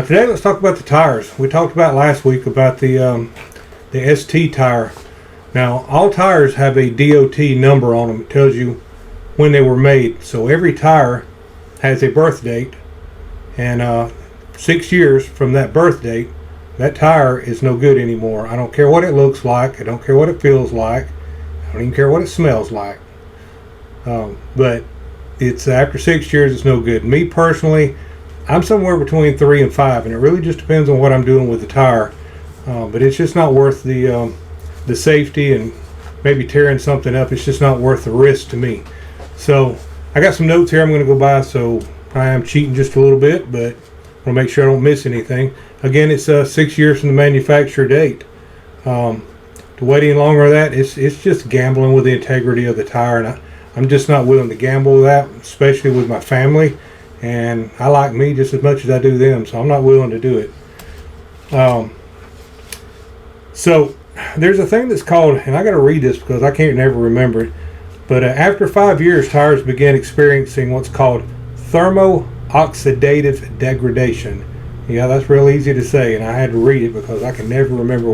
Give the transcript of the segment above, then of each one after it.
Today let's talk about the tires. We talked about last week about the ST tire. Now all tires have a DOT number on them. It tells you when they were made. So every tire has a birth date, and 6 years from that birth date, that tire is no good anymore. I don't care what it looks like. I don't care what it feels like. I don't even care what it smells like. But it's after 6 years, it's no good. Me personally, I'm somewhere between 3 and 5, and it really just depends on what I'm doing with the tire. But it's just not worth the safety and maybe tearing something up. It's just not worth the risk to me. So I got some notes here I'm going to go by, so I am cheating just a little bit, but I want to make sure I don't miss anything. Again, it's 6 years from the manufacturer date. To wait any longer than that, it's just gambling with the integrity of the tire, and I'm just not willing to gamble with that, especially with my family. And I like me just as much as I do them, so I'm not willing to do it. So there's a thing that's called, and I got to read this because I can't never remember it, but after 5 years, tires begin experiencing what's called thermo-oxidative degradation. Yeah, that's real easy to say, and I had to read it because I can never remember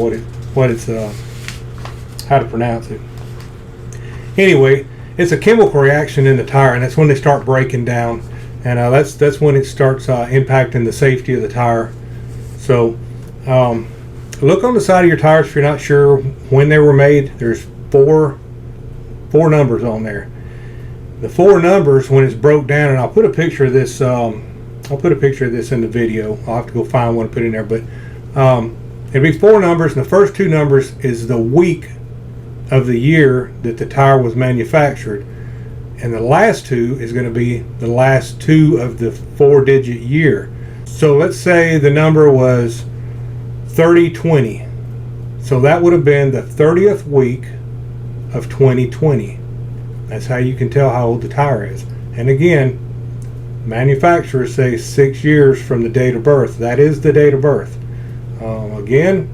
how to pronounce it. Anyway, it's a chemical reaction in the tire, and that's when they start breaking down. And that's when it starts impacting the safety of the tire. So look on the side of your tires if you're not sure when they were made. There's four numbers on there. The 4 numbers, when it's broke down, and I'll put a picture of this. I'll put a picture of this in the video. I'll have to go find one and put it in there. But it'll be 4 numbers, and the first 2 numbers is the week of the year that the tire was manufactured. And the last 2 is going to be the last 2 of the 4-digit year. So let's say the number was 3020. So that would have been the 30th week of 2020. That's how you can tell how old the tire is. And again, manufacturers say 6 years from the date of birth. That is the date of birth. Again,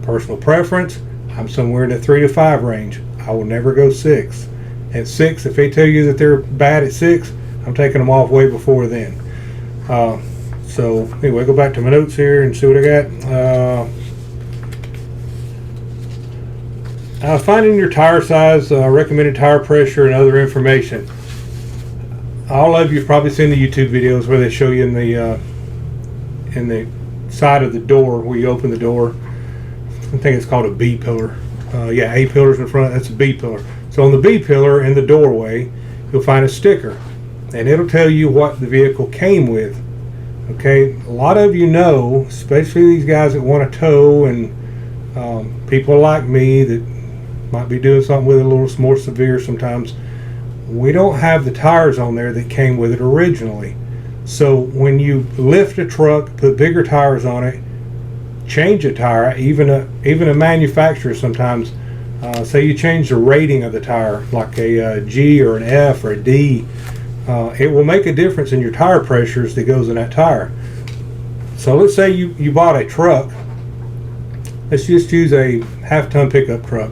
personal preference, I'm somewhere in the 3 to 5 range. I will never go 6. At 6, if they tell you that they're bad at 6, I'm taking them off way before then. So anyway, go back to my notes here and see what I got. Finding your tire size, recommended tire pressure, and other information. All of you've probably seen the YouTube videos where they show you in the side of the door where you open the door. I think it's called a B pillar. Yeah, A pillar's in front. That's a B pillar. So on the B pillar in the doorway, you'll find a sticker, and it'll tell you what the vehicle came with. Okay, a lot of you know, especially these guys that want to tow, and people like me that might be doing something with it a little more severe sometimes. We don't have the tires on there that came with it originally. So when you lift a truck, put bigger tires on it, change a tire, even a manufacturer sometimes. Say you change the rating of the tire, like a G or an F or a D, it will make a difference in your tire pressures that goes in that tire. So let's say you bought a truck. Let's just use a half-ton pickup truck.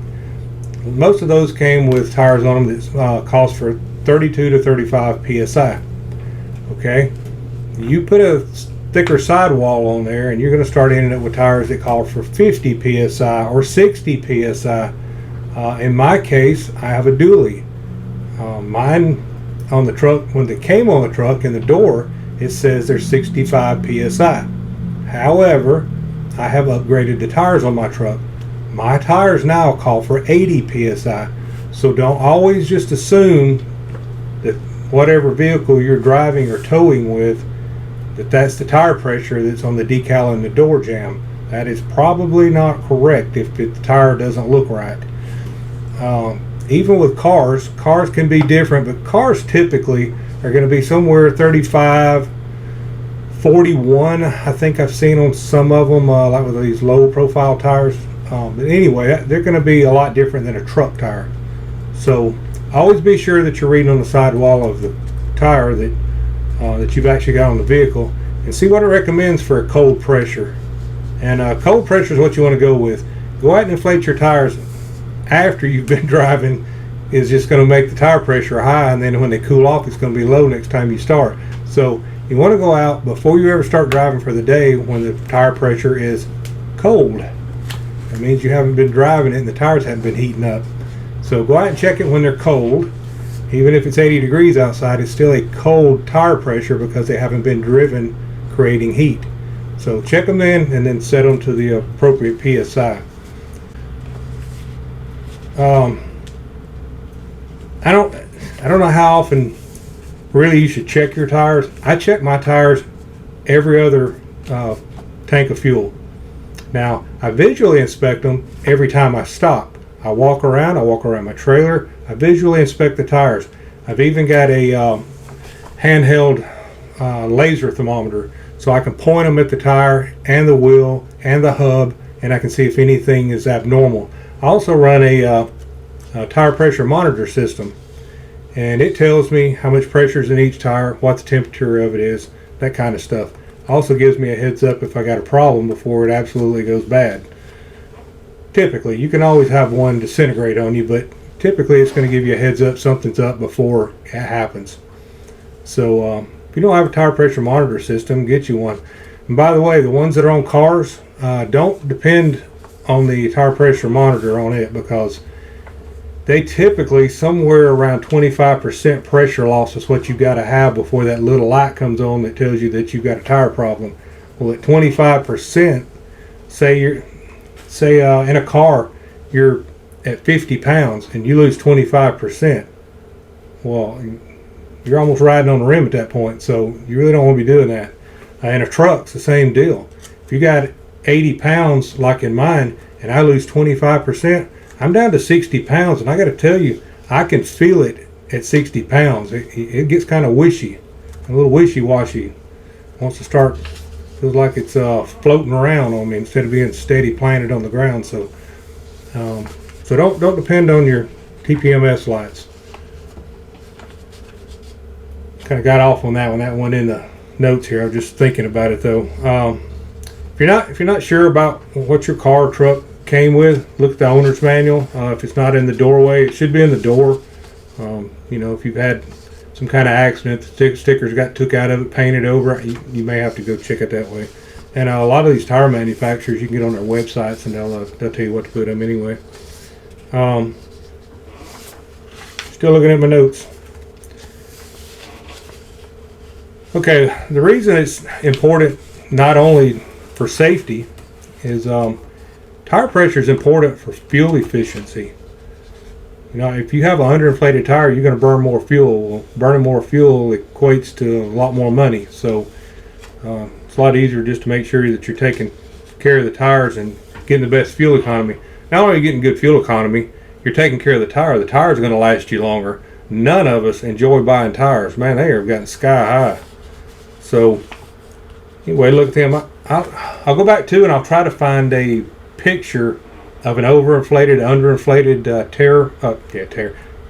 Most of those came with tires on them that cost for 32 to 35 PSI. Okay, you put a thicker sidewall on there, and you're going to start ending up with tires that call for 50 PSI or 60 PSI. In my case, I have a dually. Mine on the truck, when they came on the truck in the door, it says there's 65 PSI. However, I have upgraded the tires on my truck. My tires now call for 80 PSI. So don't always just assume that whatever vehicle you're driving or towing with, that's the tire pressure that's on the decal in the door jamb. That is probably not correct if the tire doesn't look right. Even with cars can be different, but cars typically are going to be somewhere 35, 41. I think I've seen on some of them, like with these low profile tires. But anyway, they're going to be a lot different than a truck tire. So always be sure that you're reading on the sidewall of the tire that you've actually got on the vehicle, and see what it recommends for a cold pressure. And cold pressure is what you want to go with. Go out and inflate your tires after you've been driving. Is just going to make the tire pressure high, and then when they cool off, it's going to be low next time you start. So You want to go out before you ever start driving for the day when the tire pressure is cold. That means you haven't been driving it and the tires haven't been heating up. So go out and check it when they're cold. Even if it's 80 degrees outside, it's still a cold tire pressure because they haven't been driven, creating heat. So check them then and then set them to the appropriate PSI. I don't know how often really you should check your tires. I check my tires every other tank of fuel. Now I visually inspect them every time I stop. I walk around my trailer, I visually inspect the tires. I've even got a handheld laser thermometer, so I can point them at the tire and the wheel and the hub, and I can see if anything is abnormal. I also run a tire pressure monitor system, and it tells me how much pressure is in each tire, what the temperature of it is, that kind of stuff. Also gives me a heads up if I got a problem before it absolutely goes bad. Typically, you can always have one disintegrate on you, but typically it's going to give you a heads up something's up before it happens. So if you don't have a tire pressure monitor system, get you one. And by the way, the ones that are on cars, don't depend on the tire pressure monitor on it, because they typically somewhere around 25% pressure loss is what you've got to have before that little light comes on that tells you that you've got a tire problem. Well, at 25%, say in a car you're at 50 pounds and you lose 25%, well, you're almost riding on the rim at that point, so you really don't want to be doing that. In a truck's the same deal. If you got 80 pounds like in mine and I lose 25%, I'm down to 60 pounds, and I got to tell you, I can feel it at 60 pounds. It gets kind of wishy, a little wishy-washy. Wants to start, feels like it's floating around on me instead of being steady planted on the ground. So don't depend on your TPMS lights. Kind of got off on that one. That one in the notes here. I was just thinking about it though. If you're not sure about what your car or truck came with, look at the owner's manual. If it's not in the doorway, it should be in the door. If you've had some kind of accident, the stickers got took out of it, painted over, you may have to go check it that way. And a lot of these tire manufacturers, you can get on their websites and they'll tell you what to put them anyway. Still looking at my notes. Okay, the reason it's important not only for safety is tire pressure is important for fuel efficiency. If you have an underinflated tire, you're going to burn more fuel. Well, burning more fuel equates to a lot more money. So it's a lot easier just to make sure that you're taking care of the tires and getting the best fuel economy. Not only are you getting good fuel economy, you're taking care of the tire. The tires are going to last you longer. None of us enjoy buying tires. Man, they have gotten sky high. So anyway, look at them. I'll go back to and I'll try to find a picture of an overinflated, underinflated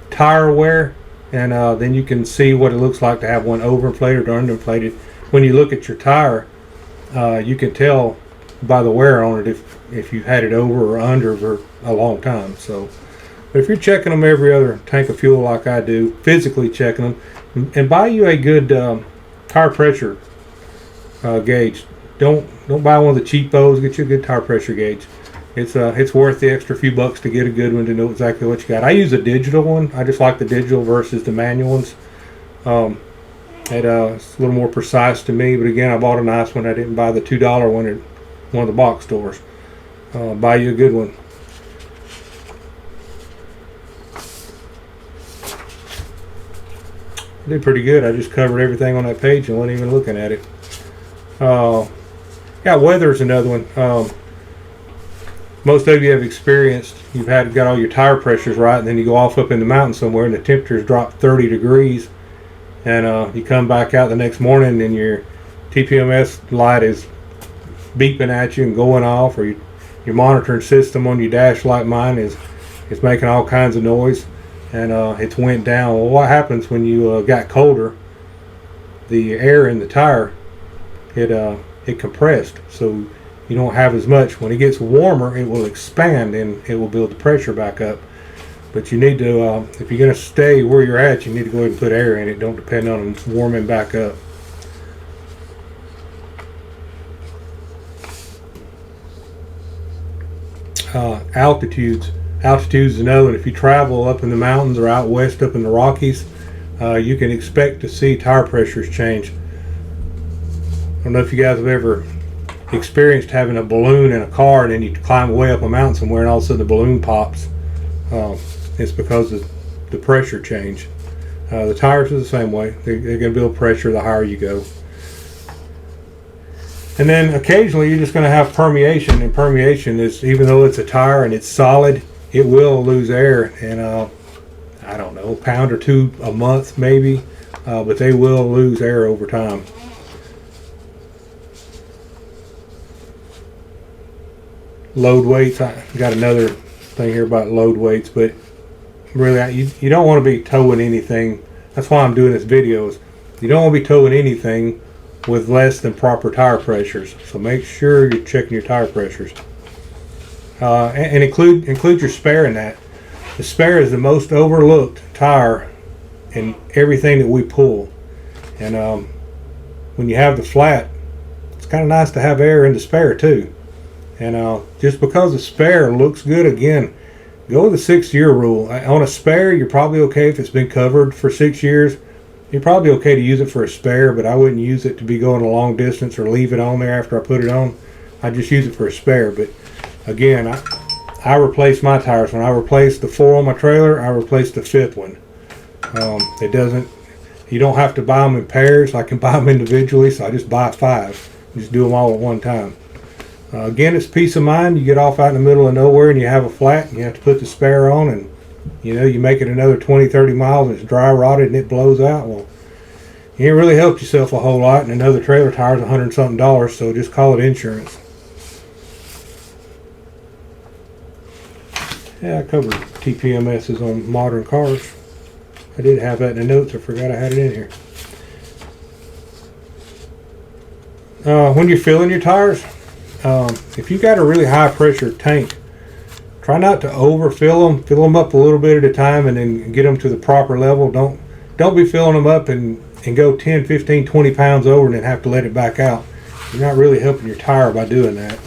tire wear, and then you can see what it looks like to have one overinflated or underinflated. When you look at your tire, you can tell by the wear on it if you've had it over or under for a long time. So, but if you're checking them every other tank of fuel like I do, physically checking them, and buy you a good tire pressure gauge. Don't buy one of the cheapos. Get you a good tire pressure gauge. It's worth the extra few bucks to get a good one to know exactly what you got. I use a digital one. I just like the digital versus the manual ones. It's a little more precise to me. But again, I bought a nice one. I didn't buy the $2 one at one of the box stores. Buy you a good one. I did pretty good. I just covered everything on that page and wasn't even looking at it. Weather's another one. Most of you have experienced, got all your tire pressures right, and then you go off up in the mountains somewhere and the temperatures drop 30 degrees, and you come back out the next morning and your TPMS light is beeping at you and going off, or your monitoring system on your dash like mine is making all kinds of noise, and it's went down. Well, what happens when you got colder? The air in the tire, it compressed, so you don't have as much. When it gets warmer, it will expand and it will build the pressure back up. But you need to, if you're going to stay where you're at, you need to go ahead and put air in it. Don't depend on them warming back up. altitudes. Altitudes know, and if you travel up in the mountains or out west up in the Rockies, you can expect to see tire pressures change. I don't know if you guys have ever experienced having a balloon in a car and then you climb way up a mountain somewhere and all of a sudden the balloon pops. It's because of the pressure change. The tires are the same way. They're going to build pressure the higher you go. And then occasionally you're just going to have permeation, and permeation is, even though it's a tire and it's solid, it will lose air, and I don't know, a pound or two a month maybe, but they will lose air over time. Load weights, I got another thing here about load weights, but really you don't want to be towing anything. That's why I'm doing this video. Is you don't want to be towing anything with less than proper tire pressures. So make sure you're checking your tire pressures, and include your spare in that. The spare is the most overlooked tire in everything that we pull, and when you have the flat, it's kind of nice to have air in the spare too. And just because the spare looks good, again, go with the 6-year rule. On a spare, you're probably okay if it's been covered for 6 years. You're probably okay to use it for a spare, but I wouldn't use it to be going a long distance or leave it on there after I put it on. I just use it for a spare. But again, I replace my tires. When I replace the 4 on my trailer, I replace the 5th one. You don't have to buy them in pairs. I can buy them individually, so I just buy 5. Just do them all at one time. Again, it's peace of mind. You get off out in the middle of nowhere and you have a flat and you have to put the spare on, and you make it another 20-30 miles and it's dry rotted and it blows out. Well, you ain't really helped yourself a whole lot, and another trailer tire is $100 and something, so just call it insurance. Yeah, I covered TPMSs on modern cars. I did have that in the notes. I forgot I had it in here. When you're filling your tires, if you got a really high pressure tank, try not to overfill them. Fill them up a little bit at a time and then get them to the proper level. Don't be filling them up and go 10, 15, 20 pounds over and then have to let it back out. You're not really helping your tire by doing that.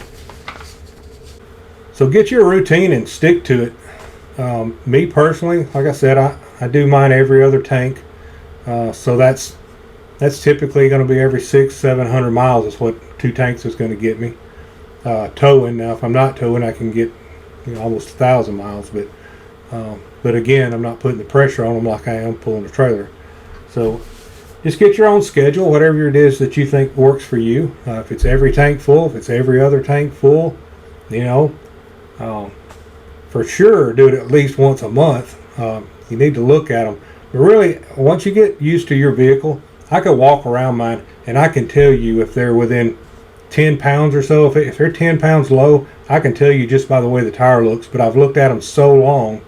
So get your routine and stick to it. Me personally, like I said, I do mine every other tank. So that's typically going to be every 600-700 miles is what 2 tanks is going to get me. Towing, now if I'm not towing, I can get almost 1,000 miles, but again, I'm not putting the pressure on them like I am pulling a trailer. So just get your own schedule, whatever it is that you think works for you. If it's every tank full, if it's every other tank full, for sure do it at least once a month. You need to look at them. But really, once you get used to your vehicle, I could walk around mine and I can tell you if they're within 10 pounds or so. If they're 10 pounds low, I can tell you just by the way the tire looks. But I've looked at them so long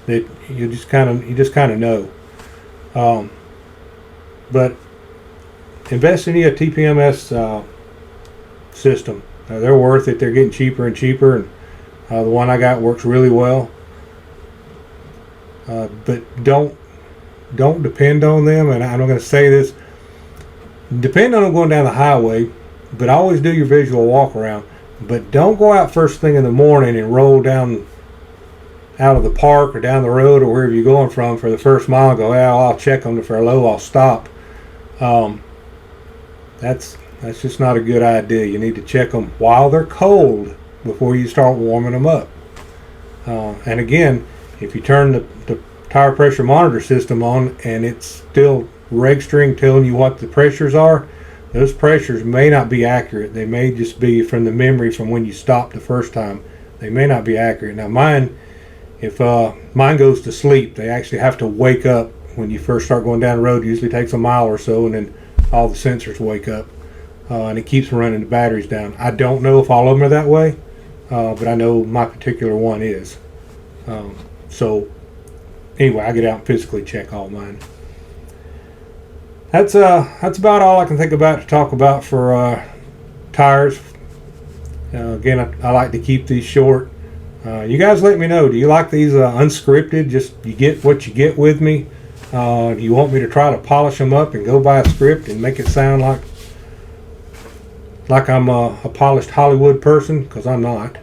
that you just kind of know. But invest in a TPMS system. They're worth it. They're getting cheaper and cheaper, and the one I got works really well. But don't depend on them. And I'm going to say this: depend on them going down the highway. But always do your visual walk around. But don't go out first thing in the morning and roll down out of the park or down the road or wherever you're going from for the first mile and go, I'll check them. If they're low, I'll stop. That's just not a good idea. You need to check them while they're cold before you start warming them up. And again, if you turn the tire pressure monitor system on and it's still registering, telling you what the pressures are, those pressures may not be accurate. They may just be from the memory from when you stopped the first time. They may not be accurate. Now mine, if mine goes to sleep, they actually have to wake up when you first start going down the road. It usually takes a mile or so, and then all the sensors wake up, and it keeps running the batteries down. I don't know if all of them are that way, but I know my particular one is. So anyway, I get out and physically check all mine. That's about all I can think about to talk about for tires. Again, I like to keep these short. You guys let me know. Do you like these unscripted? Just you get what you get with me. Do you want me to try to polish them up and go by a script and make it sound like I'm a polished Hollywood person? Because I'm not.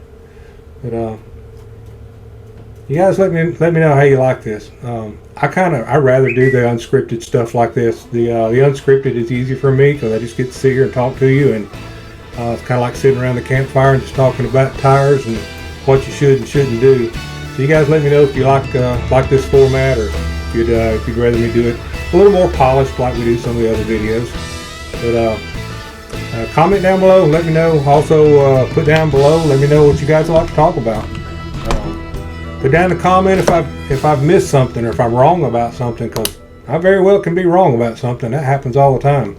But You guys let me know how you like this. I rather do the unscripted stuff like this. The unscripted is easy for me because I just get to sit here and talk to you, and it's kind of like sitting around the campfire and just talking about tires and what you should and shouldn't do. So you guys let me know if you like this format, or if you'd rather me do it a little more polished like we do some of the other videos. But comment down below and let me know. Also, put down below, let me know what you guys like to talk about. Put down a comment if I've missed something or if I'm wrong about something, because I very well can be wrong about something. That happens all the time.